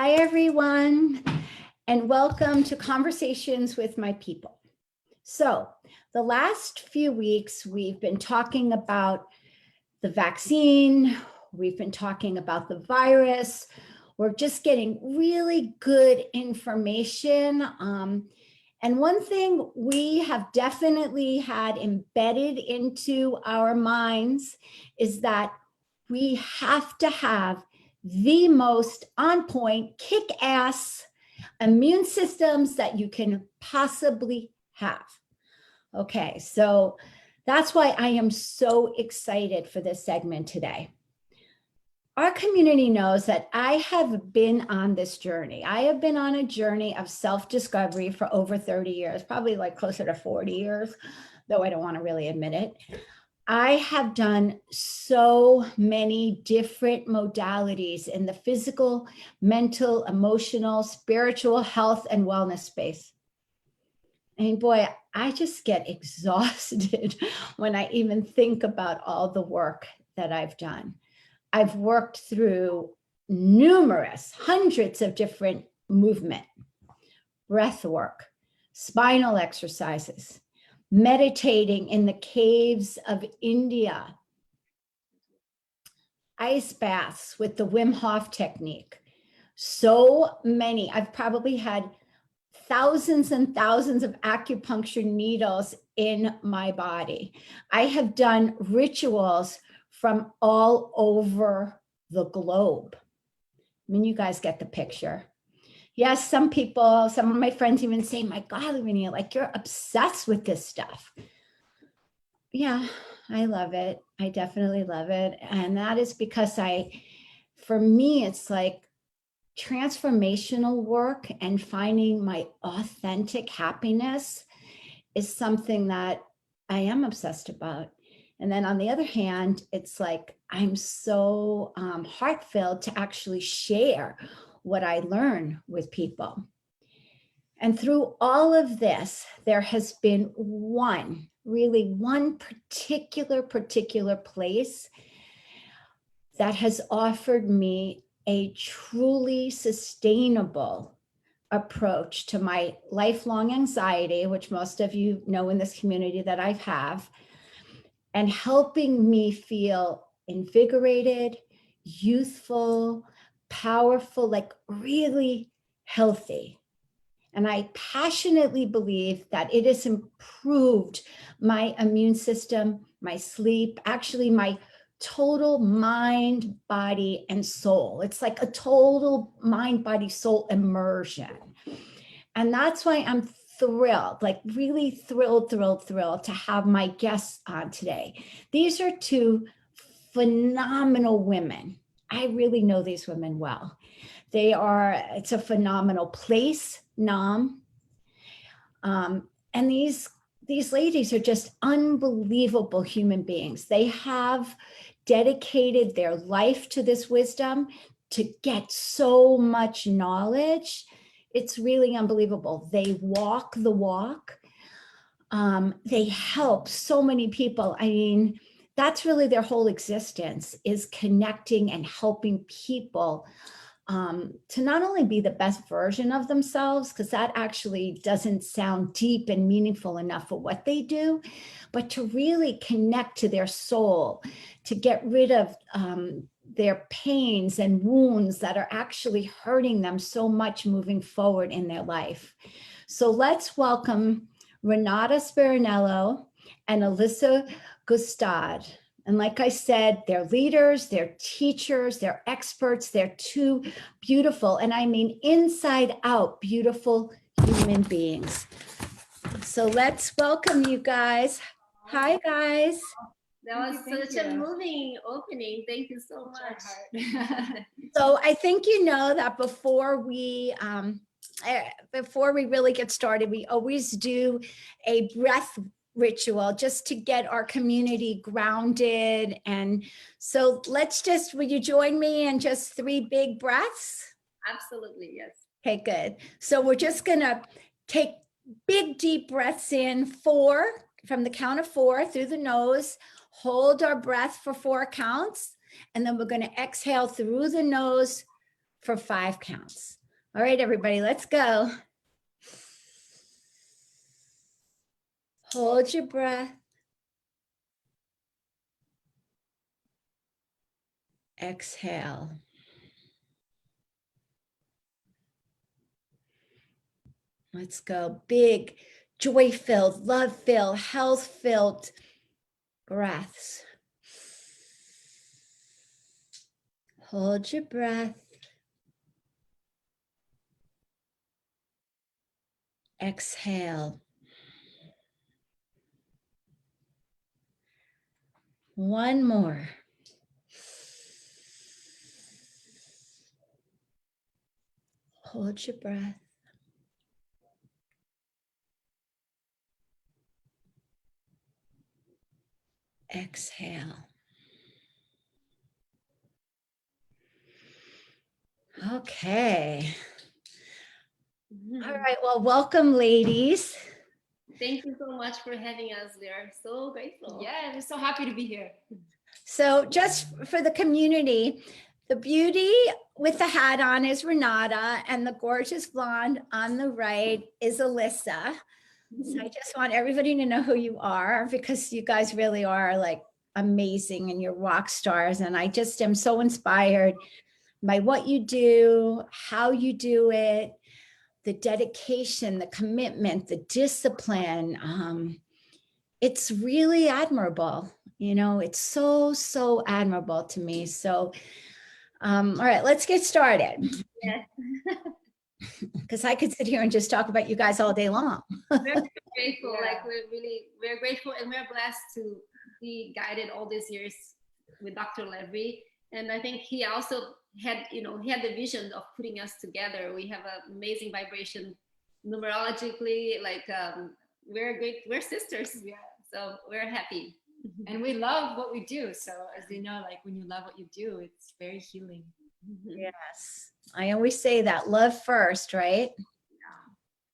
Hi, everyone, and welcome to Conversations with My People. So the last few weeks, we've been talking about the vaccine. We've been talking about the virus. We're just getting really good information. And one thing we have definitely had embedded into our minds is that we have to have the most on point, kick-ass immune systems that you can possibly have. Okay, so that's why I am so excited for this segment today. Our community knows that I have been on this journey. I have been on a journey of self-discovery for over 30 years, probably like closer to 40 years, though I don't want to really admit it. I have done so many different modalities in the physical, mental, emotional, spiritual health and wellness space. I mean, boy, I just get exhausted when I even think about all the work that I've done. I've worked through hundreds of different movement, breath work, spinal exercises, meditating in the caves of India, ice baths with the Wim Hof technique. So many, I've probably had thousands and thousands of acupuncture needles in my body. I have done rituals from all over the globe. I mean, you guys get the picture. Yes, some of my friends even say, my God, Lavinia, like you're obsessed with this stuff. Yeah, I love it. I definitely love it. And that is because for me, it's like transformational work and finding my authentic happiness is something that I am obsessed about. And then on the other hand, it's like, I'm so heart-filled to actually share what I learn with people. And through all of this, there has been one particular place that has offered me a truly sustainable approach to my lifelong anxiety, which most of you know in this community that I have, and helping me feel invigorated, youthful, powerful, like really healthy. And I passionately believe that it has improved my immune system, my sleep, actually my total mind, body, and soul. It's like a total mind, body, soul immersion. And that's why I'm thrilled, like really thrilled to have my guests on today. These are two phenomenal women. I really know these women well. It's a phenomenal place, Naam. And these ladies are just unbelievable human beings. They have dedicated their life to this wisdom to get so much knowledge. It's really unbelievable. They walk the walk. They help so many people. I mean, that's really their whole existence, is connecting and helping people to not only be the best version of themselves, because that actually doesn't sound deep and meaningful enough for what they do, but to really connect to their soul, to get rid of their pains and wounds that are actually hurting them so much moving forward in their life. So let's welcome Renata Spironello and Alyssa Gaustad. And like I said, they're leaders, they're teachers, they're experts, they're two beautiful, and I mean inside out, beautiful human beings. So let's welcome you guys. Hi, guys. That was such a moving opening. Thank you so much. So I think you know that before we really get started, we always do a breath ritual just to get our community grounded. And so will you join me in just 3 big breaths? Absolutely, yes. Okay, good. So we're just gonna take big, deep breaths in, 4, from the count of 4 through the nose, hold our breath for 4 counts, and then we're gonna exhale through the nose for 5 counts. All right, everybody, let's go. Hold your breath. Exhale. Let's go. Big, joy-filled, love-filled, health-filled breaths. Hold your breath. Exhale. One more. Hold your breath. Exhale. Okay. All right. Well, welcome, ladies. Thank you so much for having us. We are so grateful. Yeah, we're so happy to be here. So just for the community, the beauty with the hat on is Renata, and the gorgeous blonde on the right is Alyssa. So I just want everybody to know who you are, because you guys really are like amazing and you're rock stars. And I just am so inspired by what you do, how you do it, the dedication, the commitment, the discipline. It's really admirable. You know, it's so, so admirable to me. So, all right, let's get started. Yes. Because I could sit here and just talk about you guys all day long. We're grateful. Yeah. Like we're grateful, and we're blessed to be guided all these years with Dr. Levy. And I think he also had, he had the vision of putting us together. We have an amazing vibration numerologically. Like we're great. We're sisters. Yeah. So we're happy. And we love what we do. So as you know, like when you love what you do, it's very healing. Yes. I always say that, love first, right?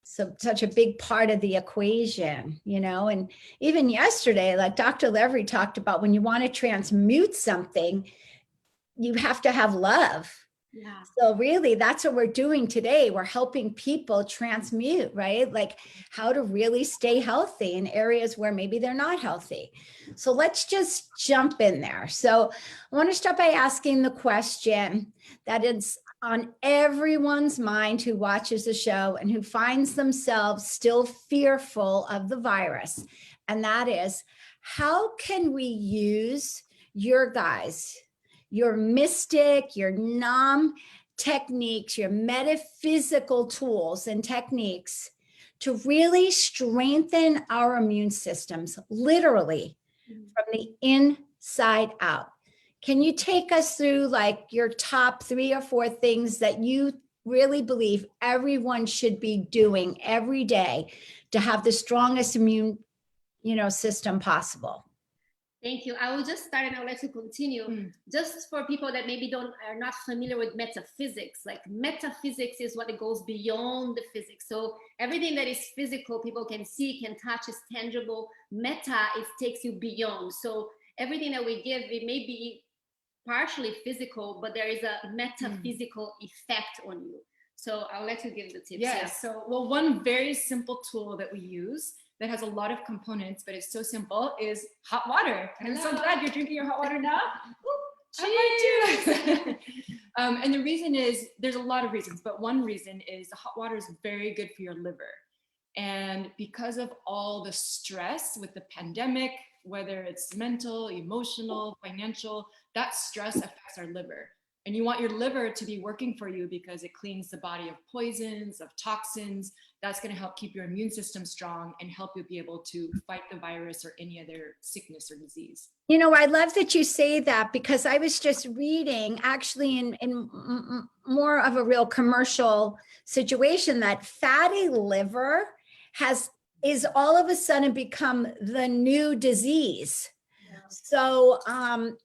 So such a big part of the equation, and even yesterday, like Dr. Levry talked about, when you want to transmute something, you have to have love. Yeah. So really, that's what we're doing today. We're helping people transmute, right? Like how to really stay healthy in areas where maybe they're not healthy. So let's just jump in there. So I want to start by asking the question that is on everyone's mind who watches the show and who finds themselves still fearful of the virus. And that is, how can we use your mystic, your Naam techniques, your metaphysical tools and techniques to really strengthen our immune systems, literally from the inside out? Can you take us through like your top 3 or 4 things that you really believe everyone should be doing every day to have the strongest immune, system possible? Thank you. I will just start and I'll let you continue. Just for people that maybe are not familiar with metaphysics, like metaphysics is what it goes beyond the physics. So everything that is physical, people can see, can touch, is tangible. Meta, it takes you beyond. So everything that we give, it may be partially physical, but there is a metaphysical effect on you. So I'll let you give the tips. Yeah. So, one very simple tool that we use that has a lot of components, but it's so simple, is hot water. And I'm so glad you're drinking your hot water now. Cheers! And the reason is, there's a lot of reasons, but one reason is the hot water is very good for your liver. And because of all the stress with the pandemic, whether it's mental, emotional, financial, that stress affects our liver. And you want your liver to be working for you because it cleans the body of poisons, of toxins. That's going to help keep your immune system strong and help you be able to fight the virus or any other sickness or disease. I love that you say that, because I was just reading actually in more of a real commercial situation that fatty liver is all of a sudden become the new disease. Yeah. So, and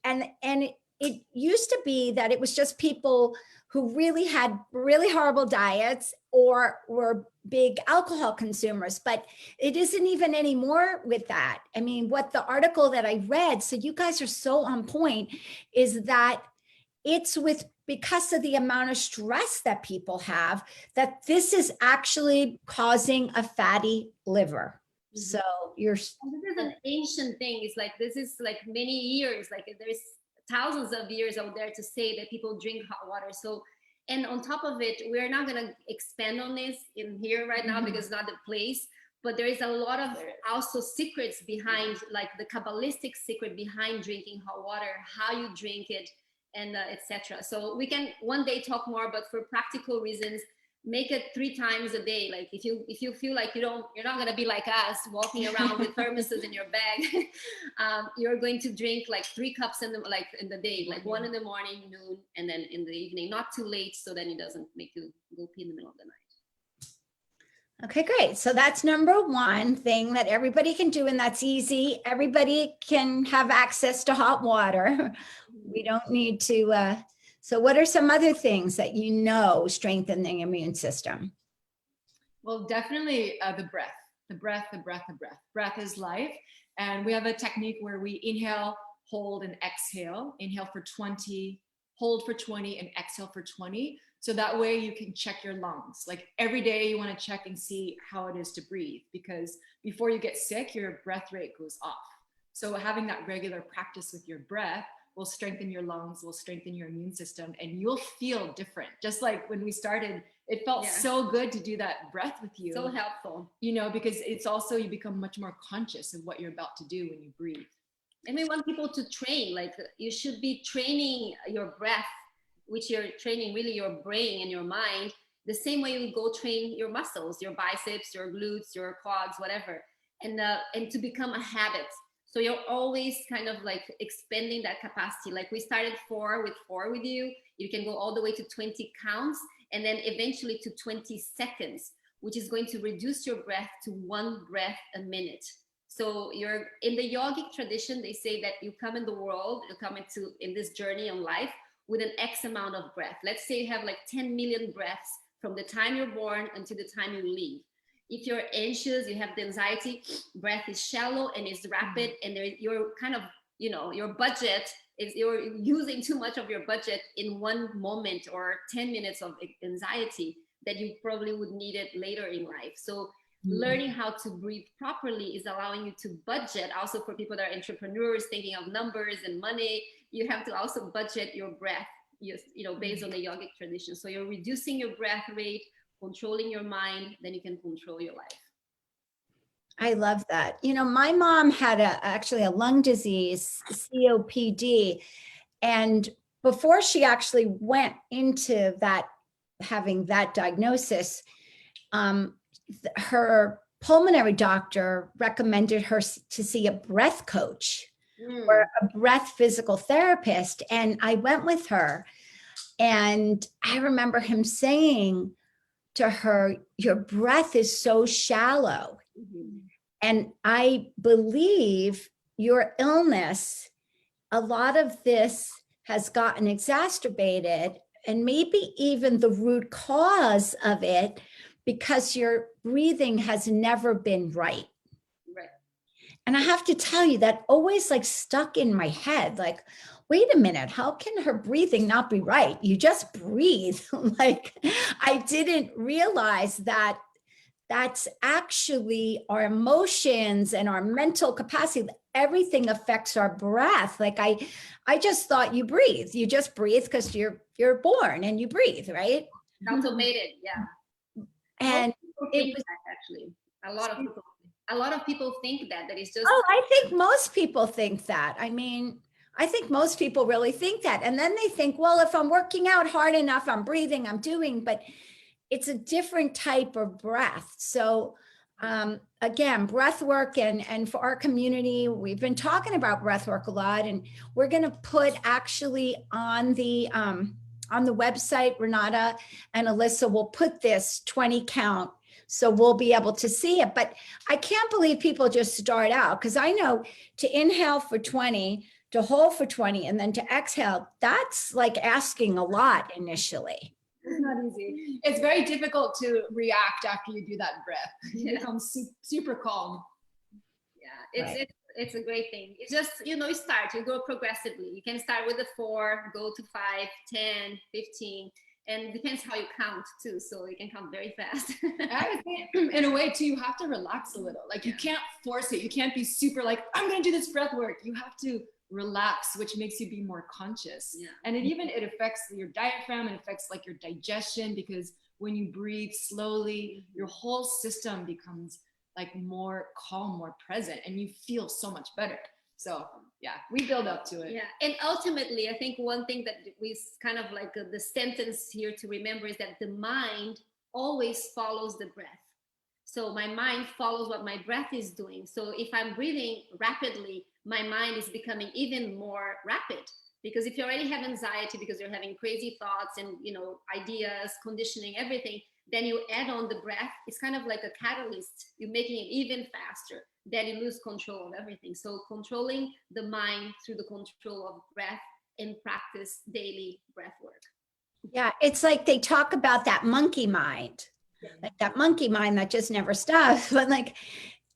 it used to be that it was just people who really had really horrible diets or were big alcohol consumers, but it isn't even anymore with that. I mean, what the article that I read, so you guys are so on point, is that it's because of the amount of stress that people have, that this is actually causing a fatty liver. So you're. And this is an ancient thing. It's like, this is like many years, like there's thousands of years out there to say that people drink hot water. So, and on top of it, we're not going to expand on this in here right now because it's not the place, but there is a lot of also secrets behind, like the Kabbalistic secret behind drinking hot water, how you drink it, and etc. So we can one day talk more, but for practical reasons, make it 3 times a day. Like if you feel like you're not going to be like us walking around with thermoses in your bag, you're going to drink like 3 cups in the day, like 1 in the morning, noon, and then in the evening, not too late, so then it doesn't make you go pee in the middle of the night. Okay, great. So that's number 1 thing that everybody can do, and that's easy. Everybody can have access to hot water. We don't need to. So what are some other things that you know strengthen the immune system? Well, definitely the breath. The breath, the breath, the breath. Breath is life. And we have a technique where we inhale, hold, and exhale. Inhale for 20, hold for 20, and exhale for 20. So that way you can check your lungs. Like every day you want to check and see how it is to breathe, because before you get sick, your breath rate goes off. So having that regular practice with your breath will strengthen your lungs, will strengthen your immune system, and you'll feel different. Just like when we started, it felt so good to do that breath with you. So helpful. You know, because it's also, you become much more conscious of what you're about to do when you breathe. And we want people to train, like you should be training your breath, which you're training really your brain and your mind, the same way you go train your muscles, your biceps, your glutes, your quads, whatever, and to become a habit. So you're always kind of like expanding that capacity. Like we started 4 with you. You can go all the way to 20 counts, and then eventually to 20 seconds, which is going to reduce your breath to 1 breath a minute. So you're in the yogic tradition, they say that you come in the world, you come in this journey on life with an X amount of breath. Let's say you have like 10 million breaths from the time you're born until the time you leave. If you're anxious, you have the anxiety, breath is shallow and it's rapid, and you're kind of, you know, your budget is, you're using too much of your budget in 1 moment or 10 minutes of anxiety that you probably would need it later in life. So learning how to breathe properly is allowing you to budget. Also for people that are entrepreneurs, thinking of numbers and money, you have to also budget your breath, you know, based on the yogic tradition. So you're reducing your breath rate, controlling your mind, then you can control your life. I love that. You know, my mom had actually a lung disease, COPD, and before she actually went into that, having that diagnosis, her pulmonary doctor recommended her to see a breath coach or a breath physical therapist. And I went with her, and I remember him saying to her, your breath is so shallow. And I believe your illness, a lot of this has gotten exacerbated, and maybe even the root cause of it, because your breathing has never been right. And I have to tell you, that always like stuck in my head, like, wait a minute, how can her breathing not be right? You just breathe. Like, I didn't realize that that's actually our emotions and our mental capacity. Everything affects our breath. Like I just thought you breathe. You just breathe because you're born and you breathe, right? Automated, yeah. And it was actually a lot of people think that it's just. Oh, I think most people think that. I mean, I think most people really think that. And then they think, well, if I'm working out hard enough, I'm breathing, I'm doing, but it's a different type of breath. So again, breath work, and for our community, we've been talking about breath work a lot, and we're going to put actually on the website, Renata and Alyssa will put this 20 count, so we'll be able to see it. But I can't believe people just start out, because I know to inhale for 20, to hold for 20, and then to exhale, that's like asking a lot initially. It's not easy. It's very difficult to react after you do that breath. You become super calm. Yeah, It's a great thing. It's just, you start, you go progressively. You can start with the 4, go to 5, 10, 15, and depends how you count too. So you can count very fast. I think in a way too, you have to relax a little. Like you can't force it. You can't be super like, I'm going to do this breath work. You have to relax, which makes you be more conscious. Yeah. And it affects your diaphragm, it affects like your digestion, because when you breathe slowly, your whole system becomes like more calm, more present, and you feel so much better. So yeah, we build up to it. Yeah, and ultimately, I think one thing that we kind of like the sentence here to remember is that the mind always follows the breath. So my mind follows what my breath is doing. So if I'm breathing rapidly, my mind is becoming even more rapid. Because if you already have anxiety because you're having crazy thoughts and ideas, conditioning, everything, then you add on the breath. It's kind of like a catalyst. You're making it even faster. Then you lose control of everything. So controlling the mind through the control of breath and practice daily breath work. Yeah, it's like they talk about that monkey mind, like that monkey mind that just never stops. But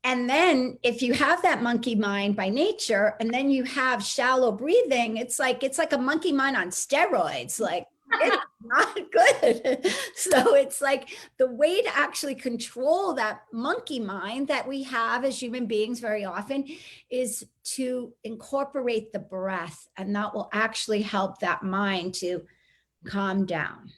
and then if you have that monkey mind by nature, and then you have shallow breathing, it's like a monkey mind on steroids. Like it's not good. So it's like the way to actually control that monkey mind that we have as human beings very often is to incorporate the breath, and that will actually help that mind to calm down.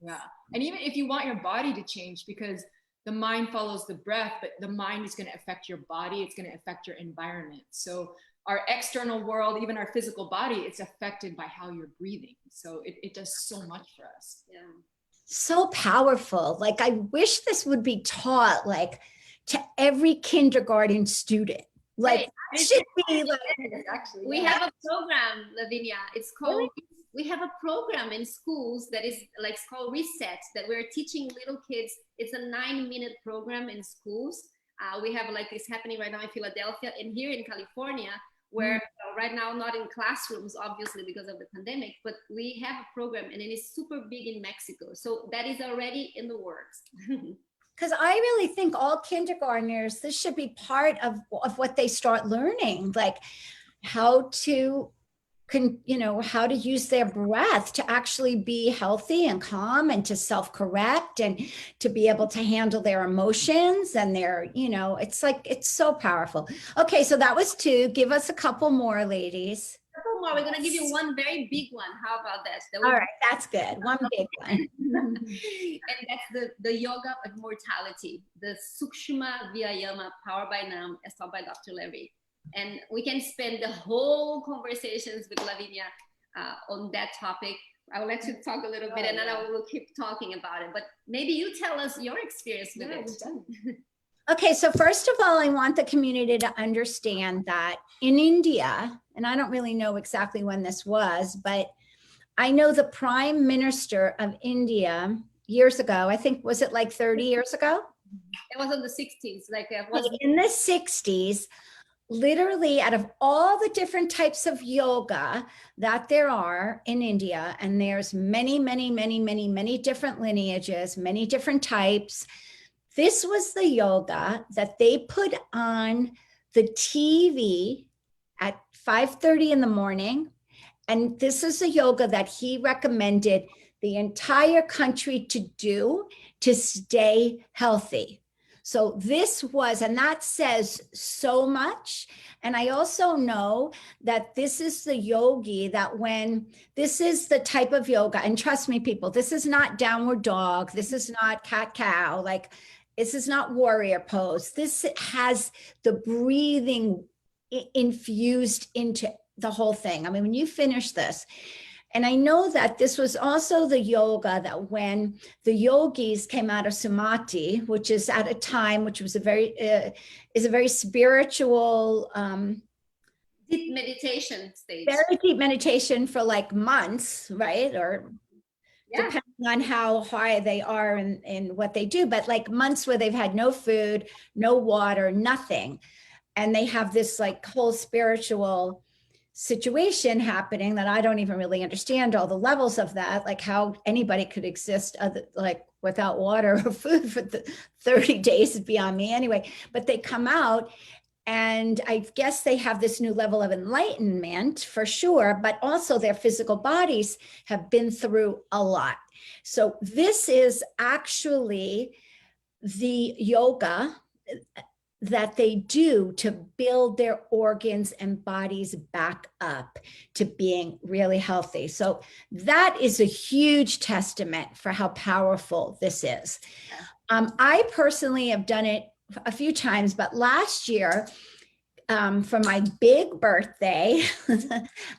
Yeah. And even if you want your body to change, because the mind follows the breath, but the mind is going to affect your body. It's going to affect your environment. So our external world, even our physical body, it's affected by how you're breathing. So it does so much for us. Yeah. So powerful. Like I wish this would be taught like to every kindergarten student. Like Right. should be like Actually, We have a program, Lavinia. It's called, we have a program in schools that is like, it's called Reset, that we're teaching little kids. It's a 9-minute program in schools. We have like this happening right now in Philadelphia and here in California, where right now, not in classrooms, obviously, because of the pandemic, but we have a program and it is super big in Mexico. So that is already in the works. because I really think all kindergartners, this should be part of what they start learning, like how to how to use their breath to actually be healthy and calm and to self-correct and to be able to handle their emotions and their, it's like, it's so powerful. Okay, so that was 2. Give us a couple more, ladies. Couple more. We're going to give you one very big one. How about that? All right, that's good. One big one. And that's the yoga of mortality, the Sukshma Vyayama, powered by Naam, as taught by Dr. Levy. And we can spend the whole conversations with Lavinia on that topic. I will let you talk a little bit and then I will keep talking about it. But maybe you tell us your experience with it. Okay, so first of all, I want the community to understand that in India, and I don't really know exactly when this was, but I know the Prime Minister of India years ago, I think, was it like 30 years ago? It was in the 60s. Like it was in the 60s. Literally, out of all the different types of yoga that there are in India, and there's many, many, many, many, many different lineages, many different types, this was the yoga that they put on the TV at 5:30 in the morning. And this is a yoga that he recommended the entire country to do to stay healthy. So this was, and that says so much. And I also know that this is the yogi that this is the type of yoga, and trust me, people, this is not downward dog. This is not cat cow. Like this is not warrior pose. This has the breathing infused into the whole thing. I mean, when you finish this, and I know that this was also the yoga that when the yogis came out of Sumati, which is at a time, which was a very spiritual, deep meditation stage. Very deep meditation for like months, right? Or depending on how high they are in what they do, but like months where they've had no food, no water, nothing. And they have this like whole spiritual situation happening that I don't even really understand all the levels of that, like how anybody could exist like without water or food for 30 days is beyond me anyway. But they come out And I guess they have this new level of enlightenment for sure, but also their physical bodies have been through a lot. So this is actually the yoga that they do to build their organs and bodies back up to being really healthy. So that is a huge testament for how powerful this is. I personally have done it a few times, but last year, for my big birthday,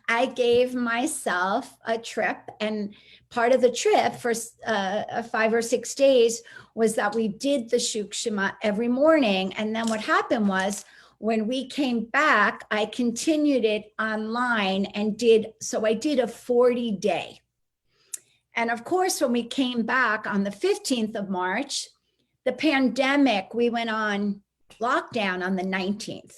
I gave myself a trip, and part of the trip for 5 or 6 days was that we did the Shukshma every morning. And then what happened was when we came back, I continued it online and I did a 40-day. And of course, when we came back on the 15th of March, the pandemic, we went on lockdown on the 19th.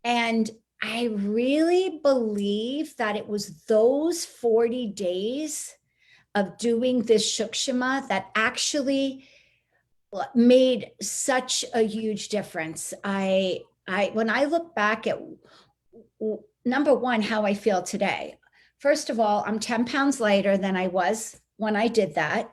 And I really believe that it was those 40 days of doing this Shukshma that actually made such a huge difference. When I look back at number one, how I feel today, first of all, I'm 10 pounds lighter than I was when I did that.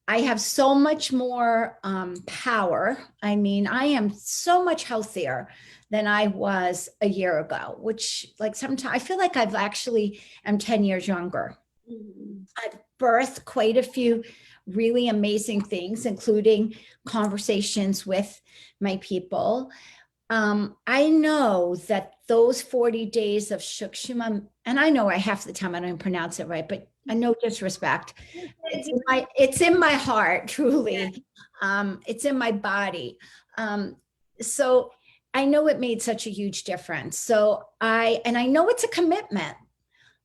I have so much more power. I mean, I am so much healthier than I was a year ago, which like sometimes I feel like I'm 10 years younger. Mm-hmm. I've birthed quite a few really amazing things, including conversations with my people. I know that those 40 days of Shukshma, and I know half the time I don't pronounce it right, but no disrespect. It's in my heart, truly. It's in my body. So I know it made such a huge difference. So I know it's a commitment.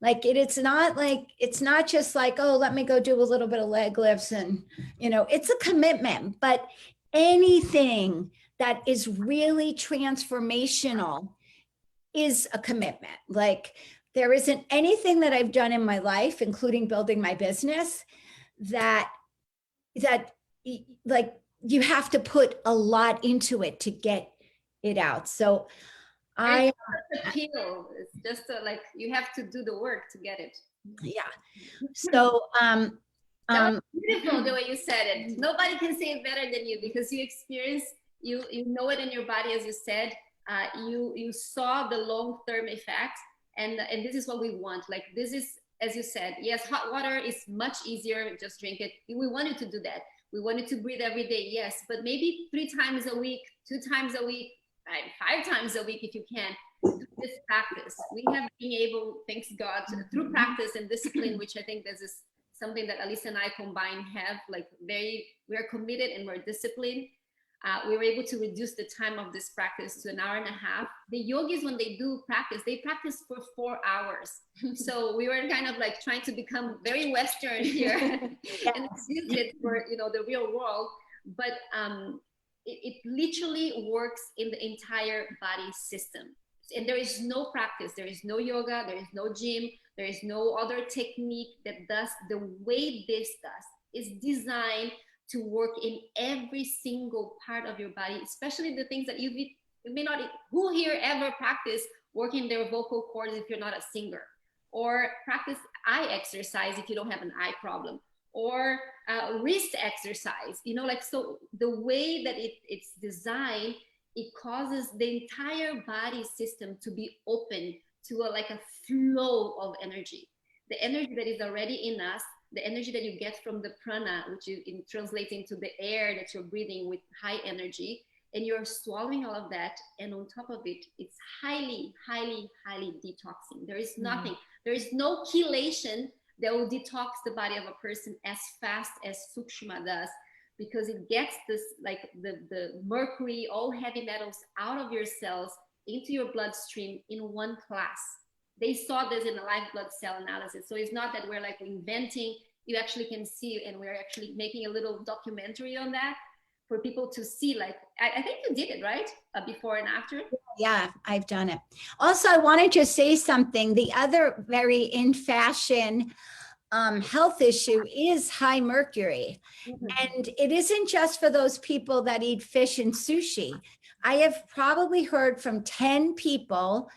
Like it's not just like, oh, let me go do a little bit of leg lifts and, it's a commitment, but anything that is really transformational is a commitment. Like there isn't anything that I've done in my life, including building my business, that like you have to put a lot into it to get it out. So it's appeal. It's just like you have to do the work to get it. Yeah. So that was beautiful the way you said it. Nobody can say it better than you because you experience, you know it in your body, as you said. You saw the long-term effect, and this is what we want. Like this is, as you said, yes, hot water is much easier. Just drink it. We wanted to do that. We wanted to breathe every day, yes, but maybe 3 times a week, 2 times a week, 5 times a week if you can. Do this practice. We have been able, thanks God, through practice and discipline, which I think this is something that Alyssa and I combined have, like we're committed and we're disciplined. We were able to reduce the time of this practice to 1.5 hours. The yogis, when they do practice, they practice for 4 hours. So we were kind of like trying to become very Western here and use it for, the real world. But it literally works in the entire body system. And there is no practice, there is no yoga, there is no gym, there is no other technique that does the way this does. It's designed to work in every single part of your body, especially the things that you may not, who here ever practice working their vocal cords if you're not a singer, or practice eye exercise if you don't have an eye problem, or wrist exercise, so the way that it's designed, it causes the entire body system to be open to a flow of energy. The energy that is already in us, the energy that you get from the prana, which translates into the air that you're breathing with high energy, and you're swallowing all of that. And on top of it, it's highly, highly, highly detoxing. There is nothing, there is no chelation that will detox the body of a person as fast as Sukshma does, because it gets this, the mercury, all heavy metals out of your cells into your bloodstream in one class. They saw this in the live blood cell analysis. So it's not that we're inventing, you actually can see, and we're actually making a little documentary on that for people to see. I think you did it, right? Before and after? Yeah, I've done it. Also, I wanted to say something. The other very in fashion health issue is high mercury. And it isn't just for those people that eat fish and sushi. I have probably heard from 10 people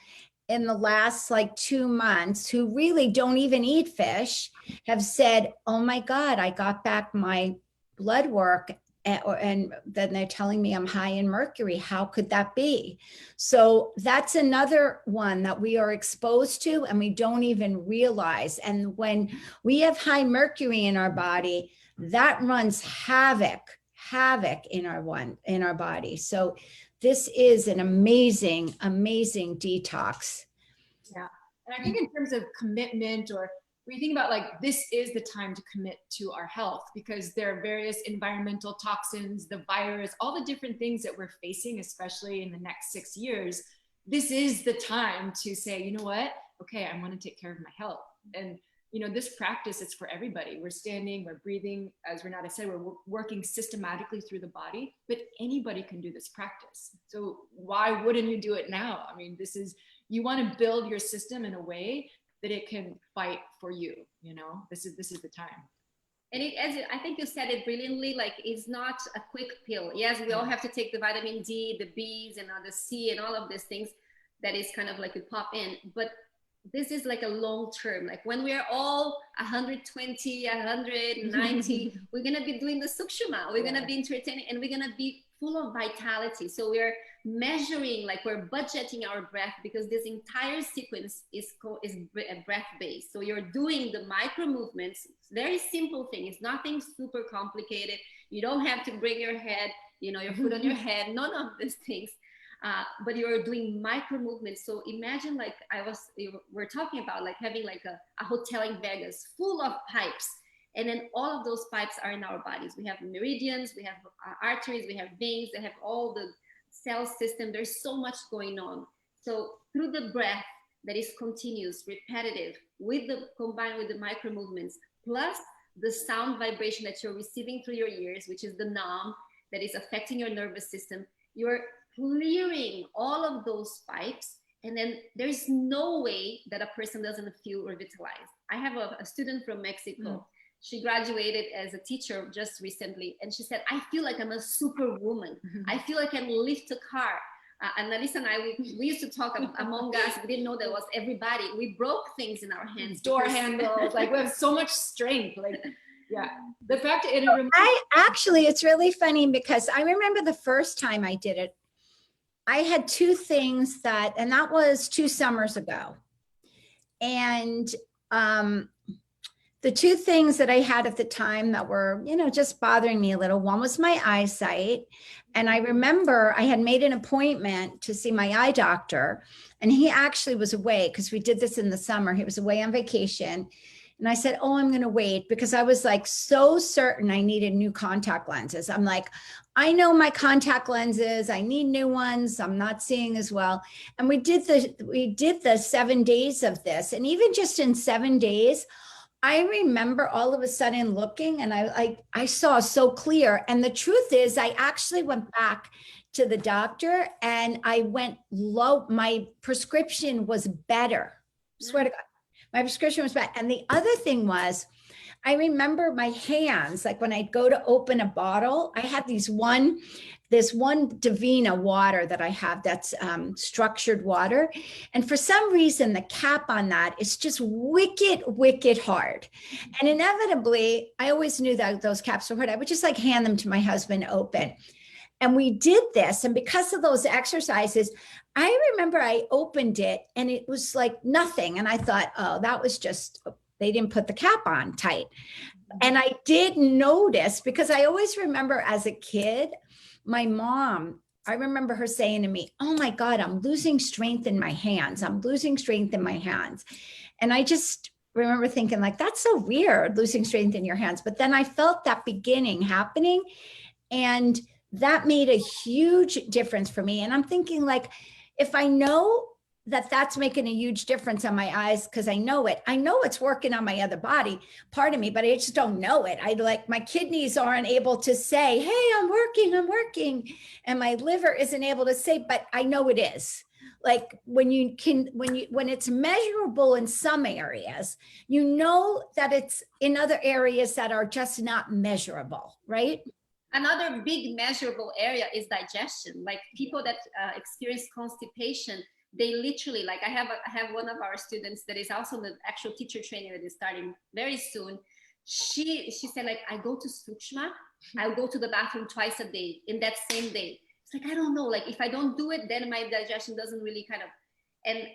in the last like 2 months who really don't even eat fish have said, oh my God, I got back my blood work and then they're telling me I'm high in mercury. How could that be? So that's another one that we are exposed to and we don't even realize. And when we have high mercury in our body, that runs havoc in our body. So this is an amazing detox. Yeah. And I think in terms of commitment, or we think about like, this is the time to commit to our health, because there are various environmental toxins, the virus, all the different things that we're facing, especially in the next 6 years. This is the time to say, you know what? Okay, I want to take care of my health. And this practice, it's for everybody. We're standing, we're breathing, as Renata said, we're working systematically through the body, but anybody can do this practice. So why wouldn't you do it now? I mean, you want to build your system in a way that it can fight for you. This is the time. And I think you said it brilliantly, like it's not a quick pill. Yes, we all have to take the vitamin D, the B's and the C and all of these things that is kind of like we pop in, but this is like a long term. Like when we are all 120, 190, we're going to be doing the sukshuma. We're going to be entertaining and we're going to be full of vitality. So we're measuring, like we're budgeting our breath, because this entire sequence is breath based. So you're doing the micro movements, very simple thing. It's nothing super complicated. You don't have to bring your head, your foot on your head, none of these things. But you're doing micro movements. So imagine like we're talking about like having like a hotel in Vegas full of pipes. And then all of those pipes are in our bodies. We have meridians, we have arteries, we have veins, they have all the cell system. There's so much going on. So through the breath that is continuous, repetitive, combined with the micro movements, plus the sound vibration that you're receiving through your ears, which is the Naam, that is affecting your nervous system, you're clearing all of those pipes, and then there's no way that a person doesn't feel revitalized. I have a student from Mexico. She graduated as a teacher just recently, and she said, I feel like I'm a superwoman. I feel like I can lift a car. And Alyssa and I, we used to talk among us. We didn't know that was everybody. We broke things in our hands. Door handles, like we have so much strength. Like, yeah. The fact it's really funny because I remember the first time I did it, I had two things and that was 2 summers ago. And the two things that I had at the time that were, just bothering me a little, one was my eyesight. And I remember I had made an appointment to see my eye doctor, and he actually was away because we did this in the summer. He was away on vacation. And I said, oh, I'm going to wait, because I was like so certain I needed new contact lenses. I'm like, I know my contact lenses, I need new ones. I'm not seeing as well. And we did the 7 days of this. And even just in 7 days, I remember all of a sudden looking, and I saw so clear. And the truth is, I actually went back to the doctor and I went low. My prescription was better. Swear to God. My prescription was bad. And the other thing was, I remember my hands, like when I'd go to open a bottle, I had this one Divina water that I have that's structured water. And for some reason, the cap on that is just wicked hard. And inevitably, I always knew that those caps were hard. I would just like hand them to my husband open. And we did this. And because of those exercises, I remember I opened it and it was like nothing. And I thought, oh, that was just, they didn't put the cap on tight. And I did notice, because I always remember as a kid, my mom, I remember her saying to me, oh my God, I'm losing strength in my hands. I'm losing strength in my hands. And I just remember thinking like, that's so weird, losing strength in your hands. But then I felt that beginning happening, and that made a huge difference for me. And I'm thinking like, if I know that that's making a huge difference on my eyes, because I know it's working on my other body, part of me, but I just don't know it. My kidneys aren't able to say, hey, I'm working. And my liver isn't able to say, but I know it is. Like when it's measurable in some areas, that it's in other areas that are just not measurable, right? Another big measurable area is digestion. Like people that experience constipation, they literally, like I have one of our students that is also the actual teacher training that is starting very soon. She said, like, I go to Sukshma, I'll go to the bathroom twice a day in that same day. It's like, I don't know, like if I don't do it, then my digestion doesn't really kind of, and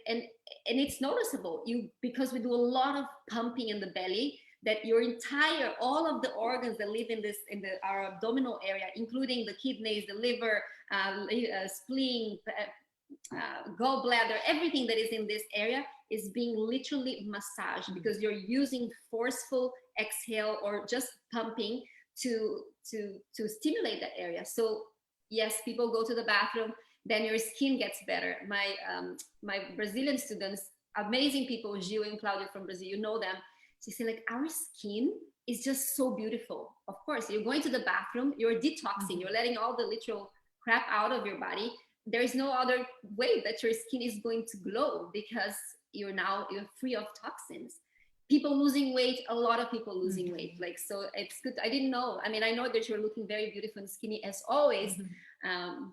it's noticeable because we do a lot of pumping in the belly, that your entire, all of the organs that live in our abdominal area, including the kidneys, the liver, spleen, gallbladder, everything that is in this area is being literally massaged, because you're using forceful exhale or just pumping to stimulate that area. So yes, people go to the bathroom, then your skin gets better. My Brazilian students, amazing people, Gil and Claudia from Brazil, you know them. She said, like, our skin is just so beautiful. Of course, you're going to the bathroom, you're detoxing, you're letting all the literal crap out of your body. There is no other way that your skin is going to glow, because you're free of toxins. People losing weight, a lot of people losing weight. Like, so it's good. I didn't know. I mean, I know that you're looking very beautiful and skinny as always,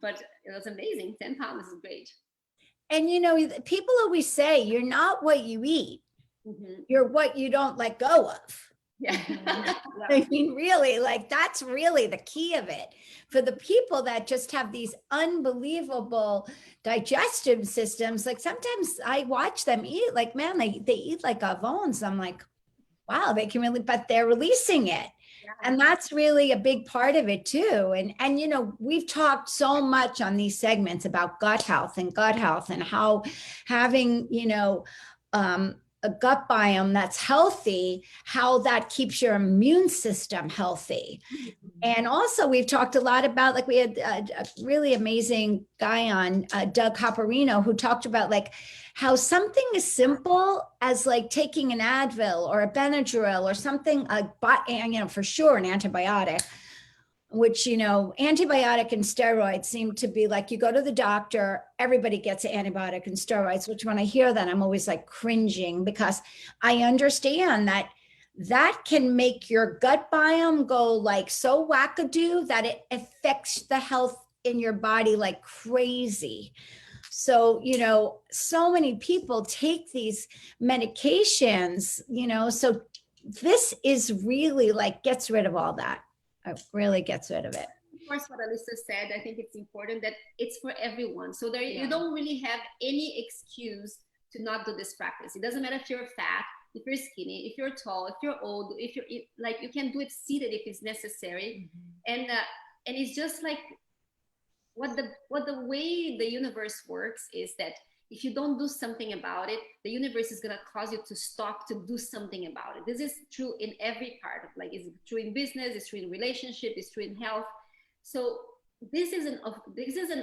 but it was amazing. 10 pounds is great. And, you know, people always say you're not what you eat. You're what you don't let go of. Yeah. I mean, really, like that's really the key of it. For the people that just have these unbelievable digestive systems, like sometimes I watch them eat, like, man, they eat like avons. I'm like, wow, they can really, but they're releasing it. Yeah. And that's really a big part of it too. And, you know, we've talked so much on these segments about gut health and how having, you know, a gut biome that's healthy, how that keeps your immune system healthy. And also we've talked a lot about, like we had a really amazing guy on, Doug Hopperino, who talked about like how something as simple as like taking an Advil or a Benadryl or something, you know, for sure an antibiotic, which, you know, antibiotic and steroids seem to be like, you go to the doctor, everybody gets an antibiotic and steroids, which when I hear that, I'm always like cringing, because I understand that that can make your gut biome go like so wackadoo that it affects the health in your body like crazy. So, you know, so many people take these medications, you know, so this is really like gets rid of all that. It really gets rid of it. Of course, what Alyssa said, I think it's important that it's for everyone. So there, you don't really have any excuse to not do this practice. It doesn't matter if you're fat, if you're skinny, if you're tall, if you're old, if you're like, you can do it seated if it's necessary. And it's just like what the way the universe works is that if you don't do something about it, the universe is going to cause you to stop to do something about it. This is true in every part of, like, it's true in business, it's true in relationship, it's true in health. So this is an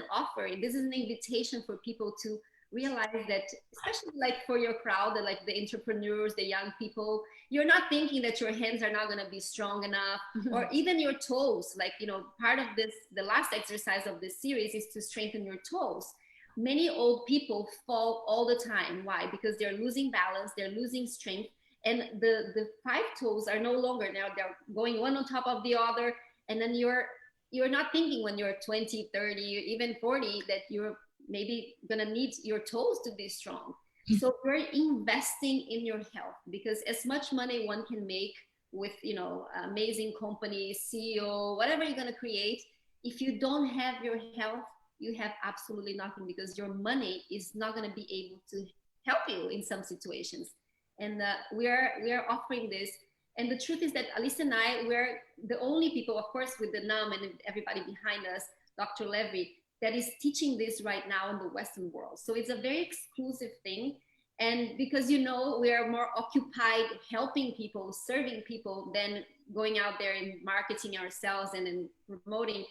offering, this is an invitation for people to realize that, especially like for your crowd, like the entrepreneurs, the young people, you're not thinking that your hands are not going to be strong enough, or even your toes. Like, you know, part of this, the last exercise of this series is to strengthen your toes. Many old people fall all the time. Why? Because they're losing balance, they're losing strength, and the 5 toes are no longer, now they're going one on top of the other, and then you're not thinking when you're 20, 30, even 40 that you're maybe gonna need your toes to be strong. So we're investing in your health, because as much money one can make with, you know, amazing companies, CEO, whatever you're gonna create, if you don't have your health, you have absolutely nothing, because your money is not going to be able to help you in some situations. And we are offering this. And the truth is that Alyssa and I, we're the only people, of course, with the Naam and everybody behind us, Dr. Levy, that is teaching this right now in the Western world. So it's a very exclusive thing. And because, you know, we are more occupied helping people, serving people, than going out there and marketing ourselves and then promoting.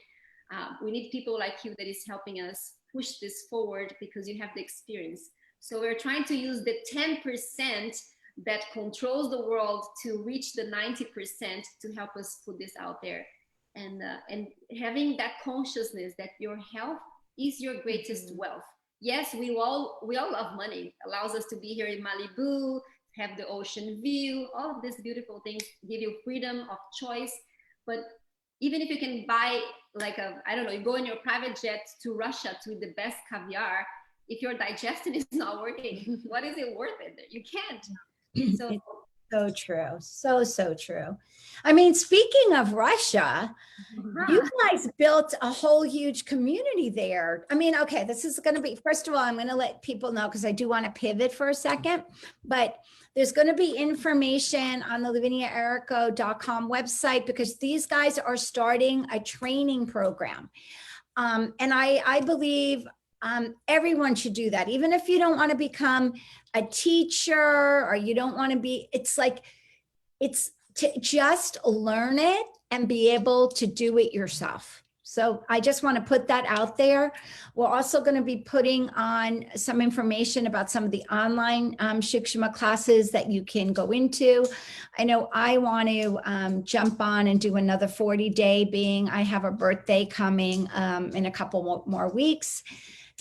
We need people like you that is helping us push this forward, because you have the experience. So we're trying to use the 10% that controls the world to reach the 90% to help us put this out there. And having that consciousness that your health is your greatest wealth. Yes, we all love money. It allows us to be here in Malibu, have the ocean view, all of these beautiful things, give you freedom of choice. But even if you can buy like I don't know, you go in your private jet to Russia to the best caviar, if your digestion is not working, what is it worth it? You can't. So It's so true. So true. I mean, speaking of Russia, you guys built a whole huge community there. I mean, okay, this is going to be, first of all, I'm going to let people know because I do want to pivot for a second, but there's going to be information on the laviniaerico.com website because these guys are starting a training program. And I believe everyone should do that. Even if you don't want to become a teacher or you don't want to be, it's like, it's to just learn it and be able to do it yourself. So I just want to put that out there. We're also going to be putting on some information about some of the online Shikshama classes that you can go into. I know I want to jump on and do another 40-day being I have a birthday coming in a couple more weeks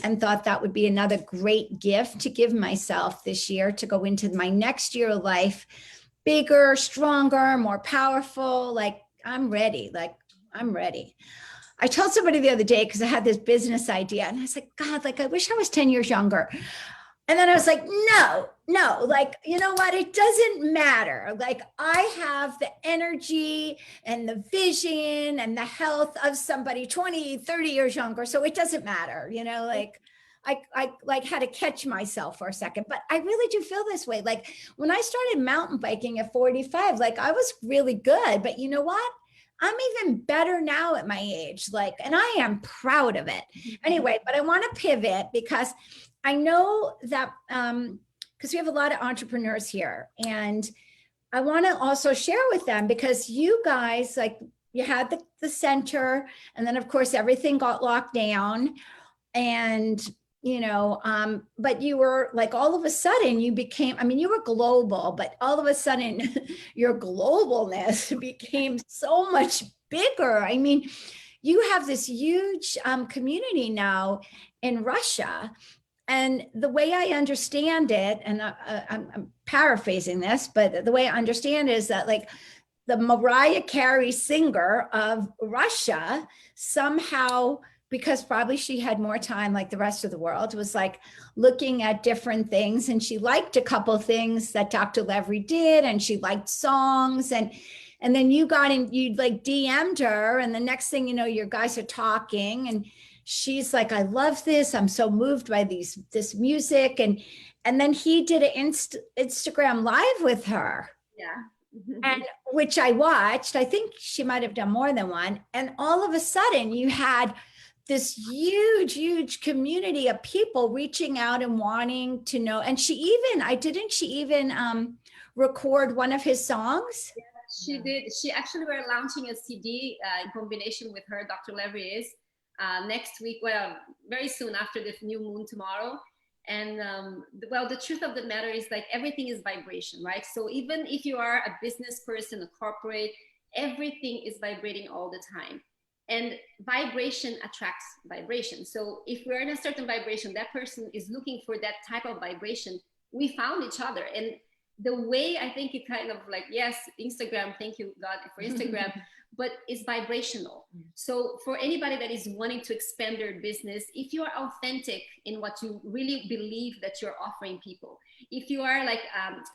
and thought that would be another great gift to give myself this year to go into my next year of life bigger, stronger, more powerful. Like I'm ready. I told somebody the other day, because I had this business idea and I was like, God, like, I wish I was 10 years younger. And then I was like, no, like, you know what? It doesn't matter. Like I have the energy and the vision and the health of somebody 20, 30 years younger. So it doesn't matter, you know, like I like had to catch myself for a second, but I really do feel this way. Like when I started mountain biking at 45, like I was really good, but you know what? I'm even better now at my age, like, and I am proud of it. Anyway, but I want to pivot because I know that, because we have a lot of entrepreneurs here and I want to also share with them because you guys, like you had the center and then of course everything got locked down and you know, but you were like all of a sudden you became, I mean, you were global, but all of a sudden your globalness became so much bigger. I mean, you have this huge community now in Russia. And the way I understand it, and I'm paraphrasing this, but the way I understand it is that like the Mariah Carey singer of Russia somehow, because probably she had more time like the rest of the world, was like looking at different things and she liked a couple of things that Dr. Levry did and she liked songs and then you got in, you like DM'd her and the next thing you know, your guys are talking and she's like, I love this. I'm so moved by this music. And then he did an Instagram live with her. yeah. And which I watched. I think she might have done more than one. And all of a sudden you had this huge community of people reaching out and wanting to know. And she even record one of his songs? She did. She actually, we're launching a CD in combination with her, Dr. Levry is, next week, well, very soon after the new moon tomorrow. And well, the truth of the matter is like everything is vibration, right? So even if you are a business person, a corporate, everything is vibrating all the time. And vibration attracts vibration. So if we're in a certain vibration, that person is looking for that type of vibration. We found each other. And the way I think it kind of like, yes, Instagram, thank you God for Instagram, but it's vibrational. So for anybody that is wanting to expand their business, if you are authentic in what you really believe that you're offering people, if you are like,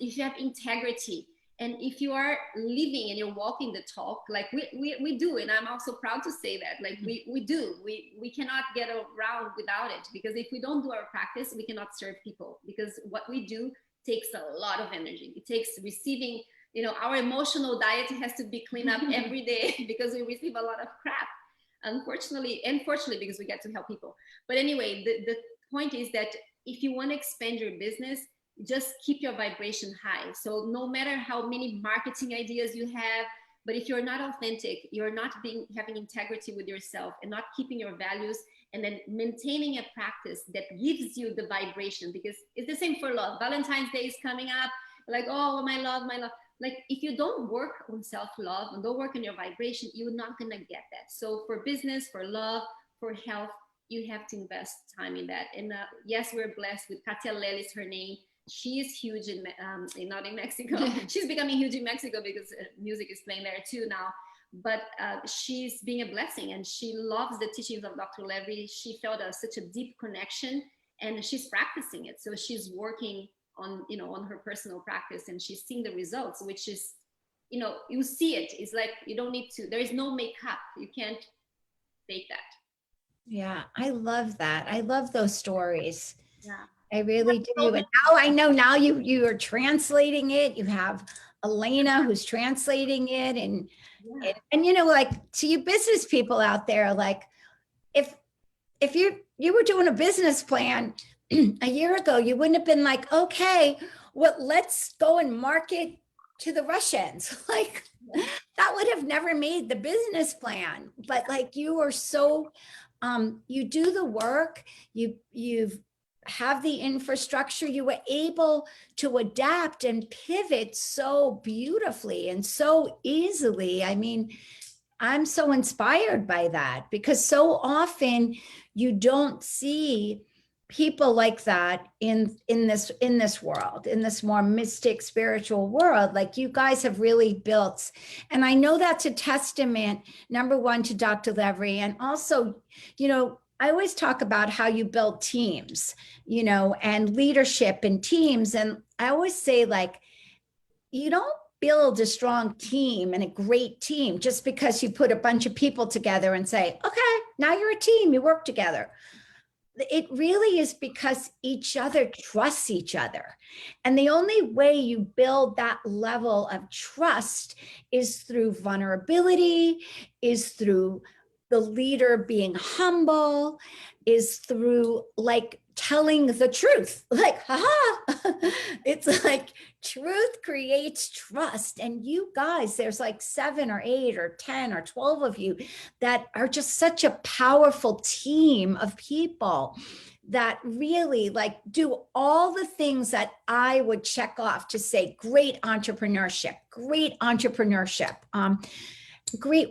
if you have integrity, and if you are living and you're walking the talk, like we do, and I'm also proud to say that, like we do, we cannot get around without it, because if we don't do our practice, we cannot serve people, because what we do takes a lot of energy. It takes receiving, you know, our emotional diet has to be cleaned up every day because we receive a lot of crap, unfortunately, and fortunately, because we get to help people. But anyway, the point is that if you want to expand your business, just keep your vibration high. So no matter how many marketing ideas you have, but if you're not authentic, you're not having integrity with yourself and not keeping your values, and then maintaining a practice that gives you the vibration, because it's the same for love. Valentine's Day is coming up, like, oh, my love. Like if you don't work on self-love and don't work on your vibration, you're not gonna get that. So for business, for love, for health, you have to invest time in that. And yes, we're blessed with Katia Lel is her name. She is huge not in Mexico. She's becoming huge in Mexico because music is playing there too now. but she's being a blessing, and she loves the teachings of Dr. Levy. She felt such a deep connection, and she's practicing it. So she's working on, you know, on her personal practice, and she's seeing the results, which is, you know, you see it. It's like, you don't need to, there is no makeup. You can't fake that. Yeah, I love that. I love those stories. Yeah. I really do. And now I know, now you are translating it. You have Elena who's translating it, and Yeah. and you know, like, to you business people out there, like, if you were doing a business plan a year ago, you wouldn't have been like, okay, well, let's go and market to the Russians. Like, that would have never made the business plan. But like, you are so, you do the work, you've have the infrastructure, you were able to adapt and pivot so beautifully and so easily. I mean, I'm so inspired by that, because so often you don't see people like that in this world, in this more mystic spiritual world. Like, you guys have really built, and I know that's a testament, number one, to Dr. Levy, and also, you know, I always talk about how you build teams, you know, and leadership and teams. And I always say, like, you don't build a strong team and a great team just because you put a bunch of people together and say, okay, now you're a team, you work together. It really is because each other trusts each other. And the only way you build that level of trust is through vulnerability, is through the leader being humble, is through, like, telling the truth. Like, haha, it's like, truth creates trust. And you guys, there's like 7 or 8 or 10 or 12 of you that are just such a powerful team of people that really, like, do all the things that I would check off to say great entrepreneurship, great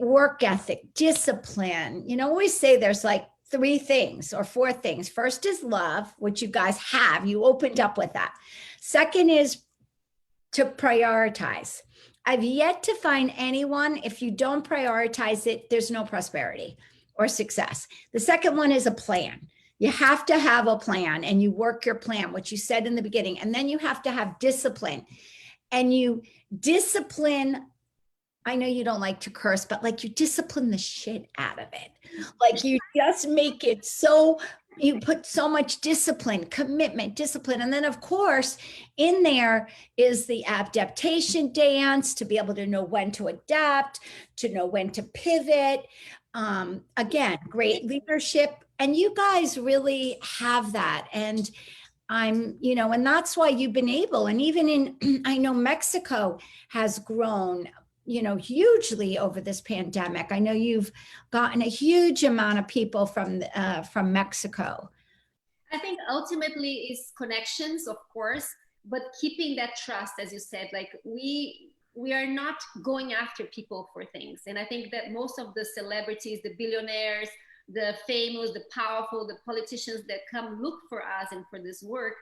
work ethic, discipline. You know, always say there's like 3 things or 4 things. First is love, which you guys have. You opened up with that. Second is to prioritize. I've yet to find anyone, if you don't prioritize it, there's no prosperity or success. The second one is a plan. You have to have a plan, and you work your plan, which you said in the beginning. And then you have to have discipline, and you discipline. I know you don't like to curse, but like, you discipline the shit out of it. Like, you just make it so, you put so much discipline, commitment, discipline. And then, of course, in there is the adaptation dance, to be able to know when to adapt, to know when to pivot. Again, great leadership. And you guys really have that. And I'm, you know, and that's why you've been able, and even in, I know Mexico has grown, you know, hugely over this pandemic. I know you've gotten a huge amount of people from Mexico. I think ultimately is connections, of course, but keeping that trust, as you said, like, we are not going after people for things. And I think that most of the celebrities, the billionaires, the famous, the powerful, the politicians that come look for us and for this work,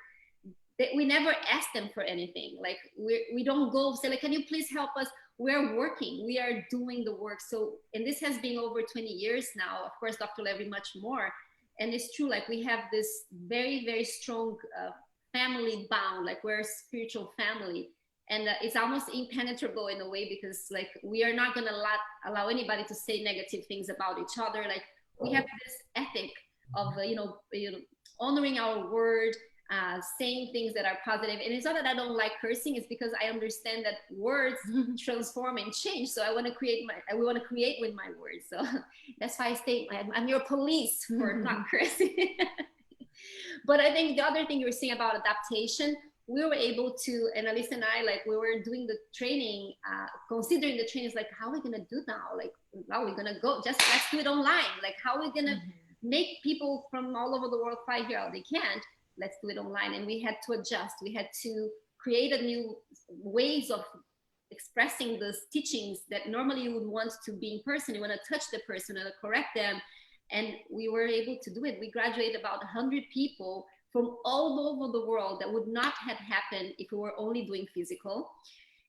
that we never ask them for anything. Like, we don't go say, like, can you please help us? We're working, we are doing the work. So, and this has been over 20 years now, of course, Dr. Levy much more. And it's true, like, we have this very, very strong family bound, like, we're a spiritual family. And it's almost impenetrable in a way, because, like, we are not gonna allow anybody to say negative things about each other. Like, we have this ethic of, you know, honoring our word, saying things that are positive. And it's not that I don't like cursing, it's because I understand that words transform and change. So I want to create with my words. So that's why I say I'm your police for not cursing. But I think the other thing you were saying about adaptation, we were able to, and Alyssa and I, like, we were doing the training, considering the training is like, how are we going to do now? Like, how are we going to go? Just let's do it online. Like, how are we going to make people from all over the world fly here? They can't. Let's do it online. And we had to adjust. We had to create a new ways of expressing those teachings that normally you would want to be in person. You want to touch the person and correct them. And we were able to do it. We graduated about 100 people from all over the world. That would not have happened if we were only doing physical.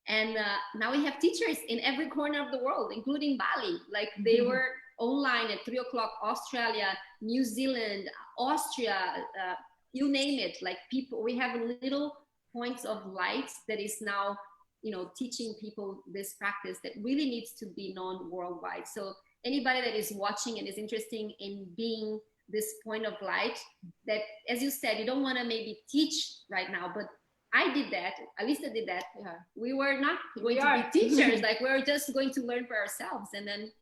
And now we have teachers in every corner of the world, including Bali. Like they were online at 3 o'clock, Australia, New Zealand, Austria, you name it. Like people, we have little points of light that is now, teaching people this practice that really needs to be known worldwide. So anybody that is watching and is interested in being this point of light, that, as you said, you don't want to maybe teach right now, but I did that. Alyssa did that. Yeah. We were not going to be teachers. Like we were just going to learn for ourselves. And then,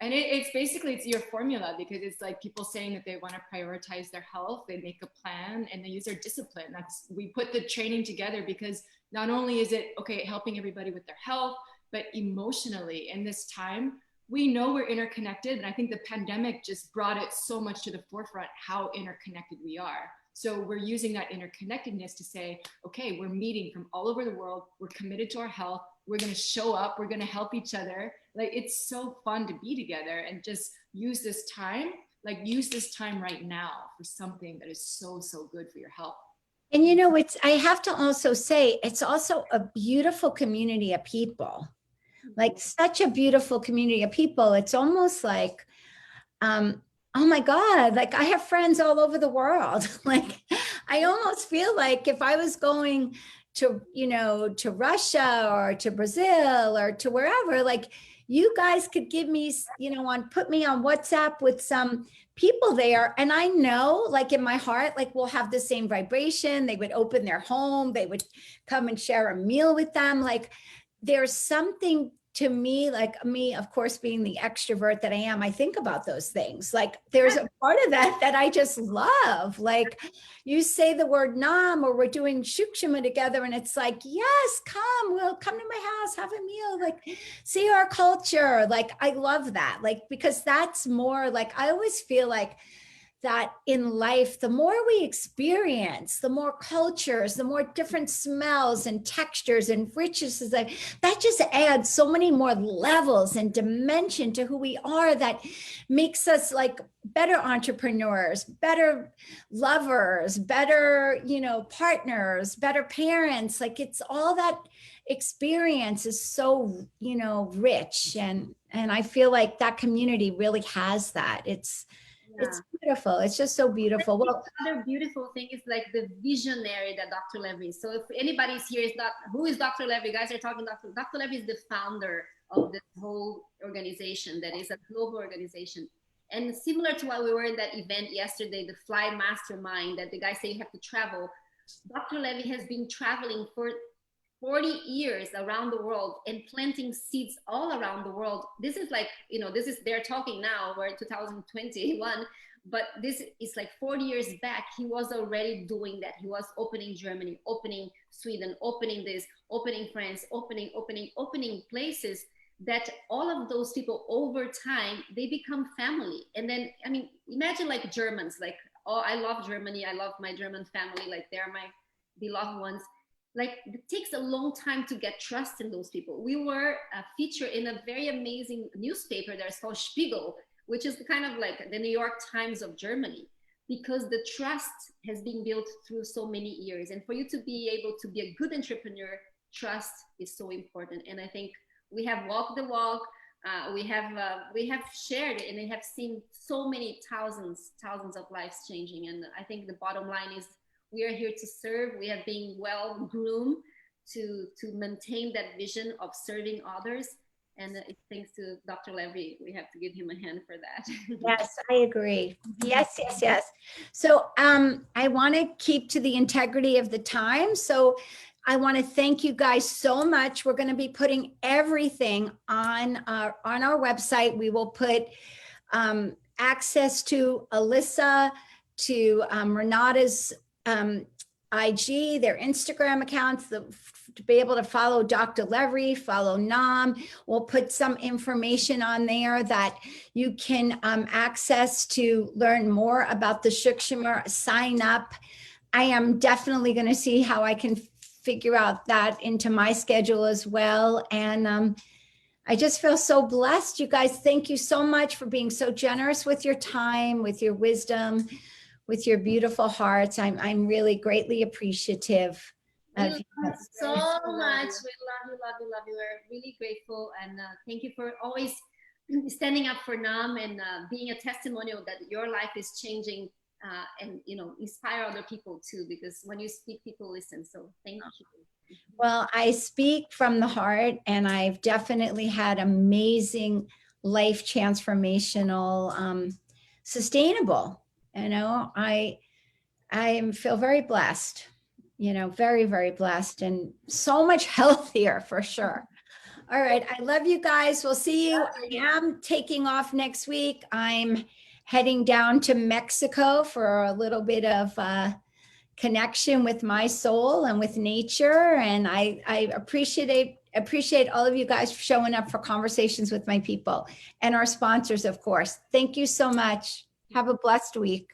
and it's basically, it's your formula, because it's like people saying that they want to prioritize their health. They make a plan and they use their discipline. We put the training together because not only is it helping everybody with their health, but emotionally in this time, we know we're interconnected. And I think the pandemic just brought it so much to the forefront, how interconnected we are. So we're using that interconnectedness to say, okay, we're meeting from all over the world. We're committed to our health. We're going to show up. We're going to help each other. Like, it's so fun to be together and just use this time right now for something that is so, so good for your health. And I have to also say, it's also a beautiful community of people, like such a beautiful community of people. It's almost like, oh my God, like I have friends all over the world. Like I almost feel like if I was going to, to Russia or to Brazil or to wherever, like you guys could give me, put me on WhatsApp with some people there. And I know, like in my heart, like we'll have the same vibration. They would open their home. They would come and share a meal with them. Like there's something to me, like me, of course, being the extrovert that I am, I think about those things. Like there's a part of that I just love. Like you say the word Naam, or we're doing Shukshima together, and it's like, yes, we'll come to my house, have a meal, like see our culture. Like I love that, like, because that's more like, I always feel like that in life, the more we experience, the more cultures, the more different smells and textures and richnesses, that just adds so many more levels and dimension to who we are, that makes us like better entrepreneurs, better lovers, better, partners, better parents. Like it's all that experience is so, rich. And I feel like that community really has that. It's beautiful. It's just so beautiful. Well, another beautiful thing is like the visionary that Dr. Levy is. So if anybody's here is not, who is Dr. Levy? You guys are talking Dr. Levy is the founder of this whole organization that is a global organization. And similar to what we were in that event yesterday, the Fly Mastermind, that the guys say you have to travel. Dr. Levy has been traveling for 40 years around the world and planting seeds all around the world. This is like, they're talking now, we're in 2021, but this is like 40 years back. He was already doing that. He was opening Germany, opening Sweden, opening this, opening France, opening places that all of those people over time, they become family. And then, imagine like Germans, like, oh, I love Germany. I love my German family. Like they're my beloved ones. Like it takes a long time to get trust in those people. We were featured in a very amazing newspaper that's called Spiegel, which is kind of like the New York Times of Germany, because the trust has been built through so many years. And for you to be able to be a good entrepreneur, trust is so important. And I think we have walked the walk. We have shared it, and we have seen so many thousands of lives changing. And I think the bottom line is, we are here to serve. We have been well groomed to maintain that vision of serving others. And thanks to Dr. Levy, we have to give him a hand for that. Yes, I agree. Yes. So I want to keep to the integrity of the time. So I want to thank you guys so much. We're going to be putting everything on our website. We will put access to Alyssa, to Renata's IG, their Instagram accounts, to be able to follow Dr. Levy, follow Naam. We'll put some information on there that you can access to learn more about the Shukshima, sign up. I am definitely going to see how I can figure out that into my schedule as well. And I just feel so blessed. You guys, thank you so much for being so generous with your time, with your wisdom, with your beautiful hearts. I'm really greatly appreciative We of love you. you so Yes, we love much. you. We love you, love you, love you. We're really grateful, and thank you for always standing up for Naam and being a testimonial that your life is changing, and inspire other people too. Because when you speak, people listen. So thank you. Well, I speak from the heart, and I've definitely had amazing life transformational, sustainable. I feel very blessed, very, very blessed, and so much healthier for sure. All right. I love you guys. We'll see you. I am taking off next week. I'm heading down to Mexico for a little bit of connection with my soul and with nature. And I appreciate all of you guys for showing up for conversations with my people and our sponsors, of course. Thank you so much. Have a blessed week.